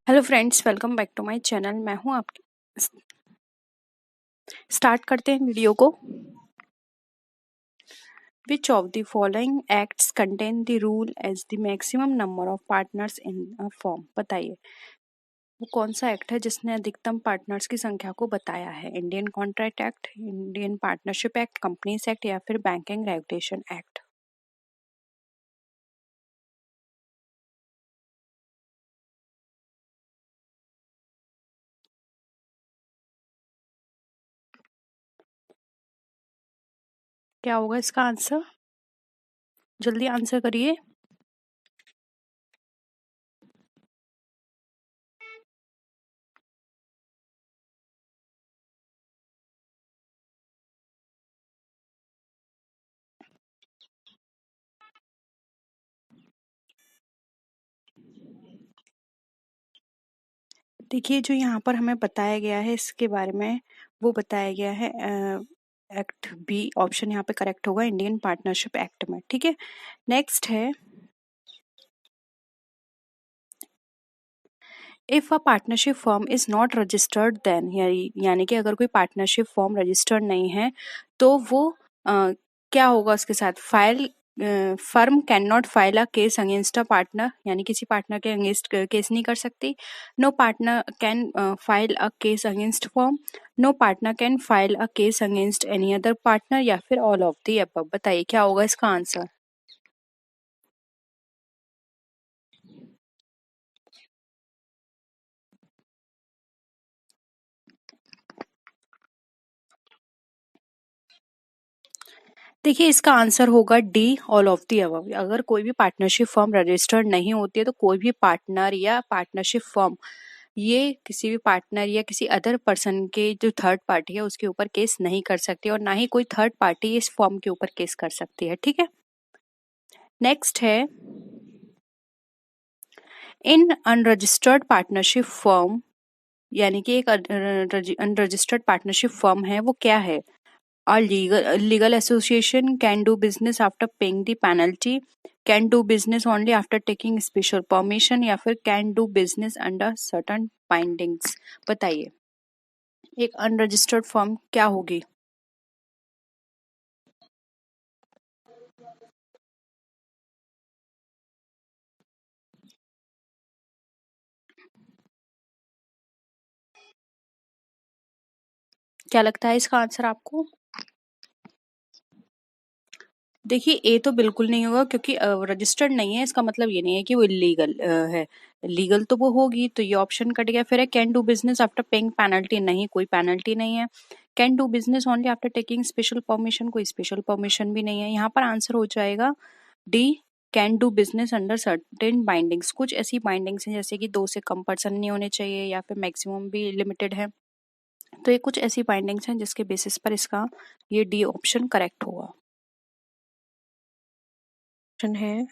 Hello friends, welcome back to my channel. मैं हूं आपकी। स्टार्ट करते हैं वीडियो को। Which of the following acts contain the rule as the maximum number of partners in a firm? बताइए वो कौन सा एक्ट है जिसने अधिकतम पार्टनर्स की संख्या को बताया है। Indian contract act, Indian partnership act, companies act या फिर बैंकिंग रेगुलेशन एक्ट? क्या होगा इसका आंसर? जल्दी आंसर करिए। देखिए, जो यहाँ पर हमें बताया गया है इसके बारे में, वो बताया गया है एक्ट बी ऑप्शन यहाँ पे करेक्ट होगा, इंडियन पार्टनरशिप एक्ट में। ठीक है, नेक्स्ट है, if a partnership firm is not registered then, यानी कि अगर कोई पार्टनरशिप फर्म रजिस्टर्ड नहीं है तो वो क्या होगा उसके साथ? File firm can not file a case against a partner, यानी किसी पार्टनर के अगेंस्ट केस नहीं कर सकती। No partner can file a case against firm. No partner can file a case against any other partner, या फिर all of the above? बताइए क्या होगा इसका आंसर। देखिए, इसका आंसर होगा D, all of the above. अगर कोई भी पार्टनरशिप फर्म रजिस्टर्ड नहीं होती है तो कोई भी पार्टनर या पार्टनरशिप फर्म ये किसी भी पार्टनर या किसी अदर पर्सन के जो थर्ड पार्टी है उसके ऊपर केस नहीं कर सकती, और ना ही कोई थर्ड पार्टी इस फर्म के ऊपर केस कर सकती है। ठीक है, नेक्स्ट है, इन अनरजिस्टर्ड पार्टनरशिप फर्म, यानी कि एक अनरजिस्टर्ड पार्टनरशिप फर्म है, वो क्या है? A legal association can do business after paying the penalty, can do business only after taking special permission, या फिर can do business under certain bindings? बताइए एक अनरजिस्टर्ड फर्म क्या होगी? क्या लगता है इसका आंसर आपको? देखिए, ए तो बिल्कुल नहीं होगा, क्योंकि रजिस्टर्ड नहीं है इसका मतलब ये नहीं है कि वो इलीगल है। लीगल तो वो होगी, तो ये ऑप्शन कट गया। फिर है can do business after paying penalty, नहीं, कोई पेनल्टी नहीं है। Can do business only after taking special permission, कोई स्पेशल परमिशन भी नहीं है। यहाँ पर आंसर हो जाएगा D, can do business under certain bindings. कुछ ऐसी बाइंडिंग्स हैं जैसे कि 2 से कम पर्सन नहीं होने चाहिए, या फिर मैक्सिमम भी लिमिटेड है। तो ये कुछ ऐसी बाइंडिंग्स हैं जिसके बेसिस पर इसका ये डी ऑप्शन करेक्ट होगा। है,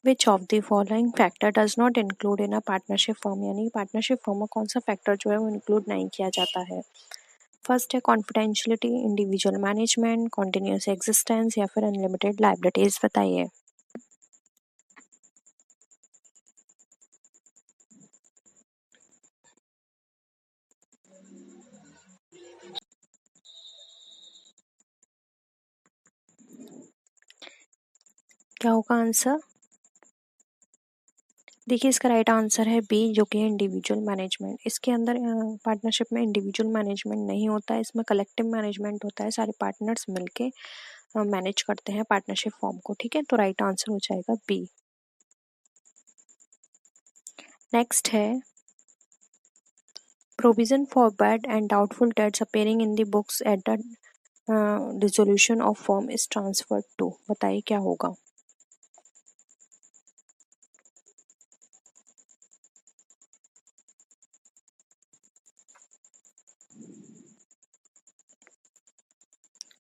विच of the following factor does not include in a partnership firm, यानी पार्टनरशिप फर्म में कौन सा फैक्टर जो है वो इंक्लूड नहीं किया जाता है? फर्स्ट है confidentiality, individual management, continuous existence, या फिर अनलिमिटेड लाइबिलिटीज? बताइए। क्या होगा आंसर? देखिए, इसका राइट आंसर है बी, जो कि है इंडिविजुअल मैनेजमेंट। इसके अंदर पार्टनरशिप में इंडिविजुअल मैनेजमेंट नहीं होता है, इसमें कलेक्टिव मैनेजमेंट होता है। सारे पार्टनर्स मिलके मैनेज करते हैं पार्टनरशिप फॉर्म को। ठीक है, तो राइट आंसर हो जाएगा बी। नेक्स्ट है, provision for bad and doubtful debts appearing in the books at the dissolution of firm is transferred to? बताइए क्या होगा?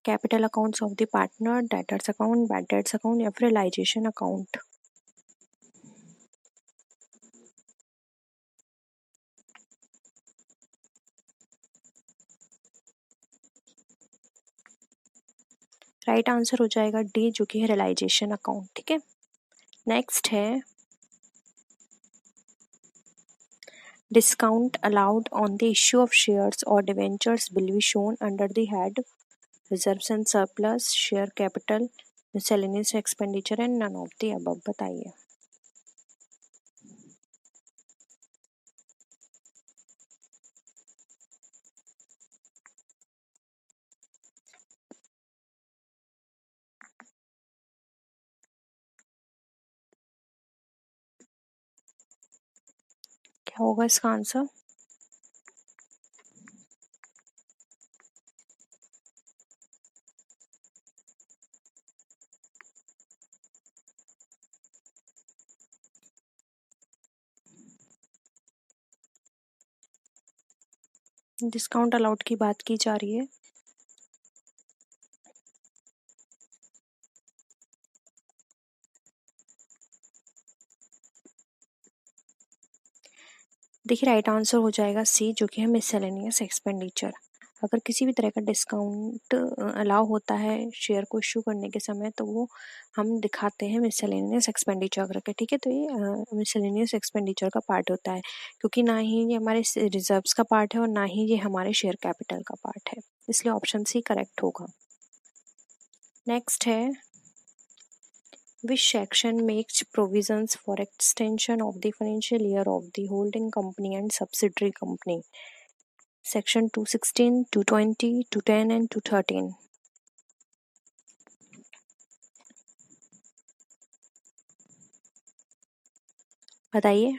Capital accounts of the partner, debtors account, bad debts account, या फिर realisation account? Right answer हो जाएगा D, जो कि है रियलाइजेशन अकाउंट। ठीक है, नेक्स्ट है, Discount allowed on the issue of shares or debentures will be shown under the head reserves and surplus, share capital, miscellaneous expenditure and none of the above. बताइए क्या होगा इसका आंसर। डिस्काउंट अलाउड की बात की जा रही है। देखिए राइट आंसर हो जाएगा सी, जो कि है मिसलेनियस एक्सपेंडिचर। अगर किसी भी तरह का डिस्काउंट अलाउ होता है शेयर को इशू करने के समय, तो वो हम दिखाते हैं मिसलेनियस एक्सपेंडिचर करके, ठीक है। तो ये मिसलेनियस एक्सपेंडिचर का पार्ट होता है, क्योंकि ना ही ये हमारे रिजर्व्स का पार्ट है और ना ही ये हमारे शेयर कैपिटल का पार्ट है, इसलिए ऑप्शन सी करेक्ट होगा। नेक्स्ट है, which section makes provisions for extension of the financial year of the holding company and subsidiary company? Section 216, 220, 210 and 213. बताइए।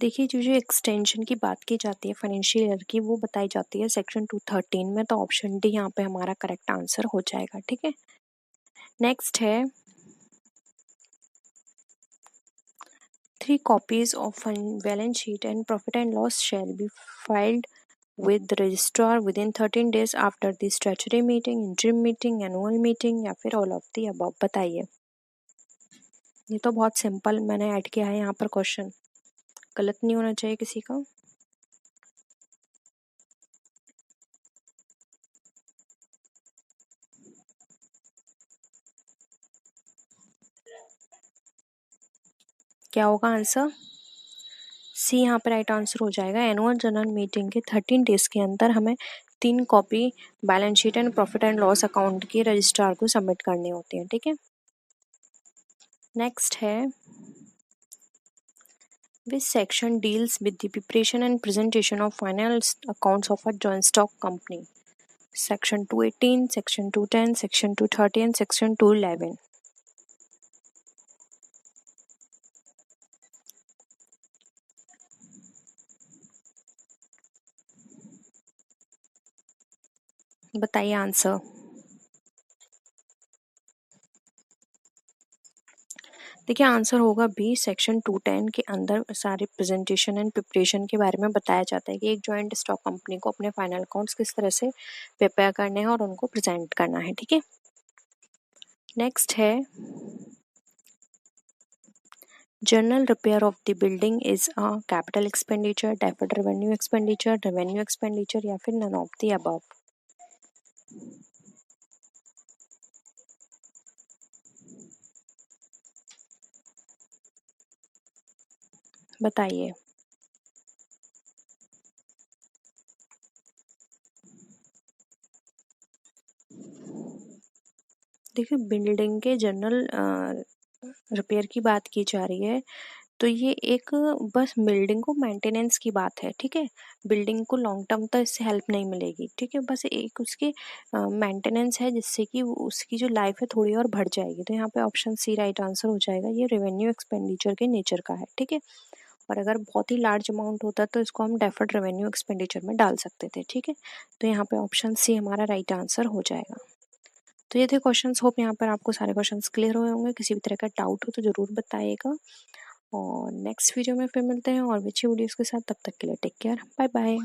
देखिए जो एक्सटेंशन की बात की जाती है फाइनेंशियल ईयर की, वो बताई जाती है सेक्शन 213 में, तो ऑप्शन डी यहाँ पे हमारा करेक्ट आंसर हो जाएगा, ठीक है। नेक्स्ट है, 3 copies of balance sheet and profit and loss shall be filed with the registrar within 13 days after the statutory meeting, interim meeting, annual meeting या फिर all of the above। बताइए। ये तो बहुत सिंपल मैंने ऐड किया है यहाँ पर क्वेश्चन, गलत नहीं होना चाहिए किसी का। क्या होगा आंसर? सी यहाँ पर राइट आंसर हो जाएगा। एनुअल जनरल मीटिंग के 13 डेज के अंदर हमें 3 copy balance sheet and profit and loss account की रजिस्ट्रार को सबमिट करनी होती है, ठीक है। नेक्स्ट है, which section deals with the preparation and presentation of final accounts of a joint stock company? Section 218, Section 210, Section 230 and Section 211। बताइए answer. देखिए आंसर होगा बी, सेक्शन 210 के अंदर सारे प्रेजेंटेशन एंड प्रिपरेशन के बारे में बताया जाता है कि एक जॉइंट स्टॉक कंपनी को अपने फाइनल अकाउंट्स किस तरह से प्रिपेयर करने हैं और उनको प्रेजेंट करना है, ठीक है। नेक्स्ट है, general repair of the building is a capital expenditure, deferred revenue expenditure, revenue expenditure या फिर नन ऑफ द अबव। बताइए। देखिए बिल्डिंग के जनरल रिपेयर की बात की जा रही है, तो ये एक बस बिल्डिंग को मेंटेनेंस की बात है, ठीक है। बिल्डिंग को लॉन्ग टर्म तो इससे हेल्प नहीं मिलेगी, ठीक है। बस एक उसकी मेंटेनेंस है जिससे कि उसकी जो लाइफ है थोड़ी और बढ़ जाएगी, तो यहाँ पे ऑप्शन सी राइट आंसर हो जाएगा। ये रेवेन्यू एक्सपेंडिचर के नेचर का है, ठीक है। और अगर बहुत ही लार्ज अमाउंट होता तो इसको हम डेफर्ड रेवेन्यू एक्सपेंडिचर में डाल सकते थे, ठीक है। तो यहाँ पे ऑप्शन सी हमारा राइट आंसर हो जाएगा। तो ये थे क्वेश्चंस, होप यहाँ पर आपको सारे क्वेश्चंस क्लियर हुए होंगे। किसी भी तरह का डाउट हो तो ज़रूर बताइएगा, और नेक्स्ट वीडियो में फिर मिलते हैं और अच्छी वीडियोस के साथ। तब तक के लिए टेक केयर, बाय बाय।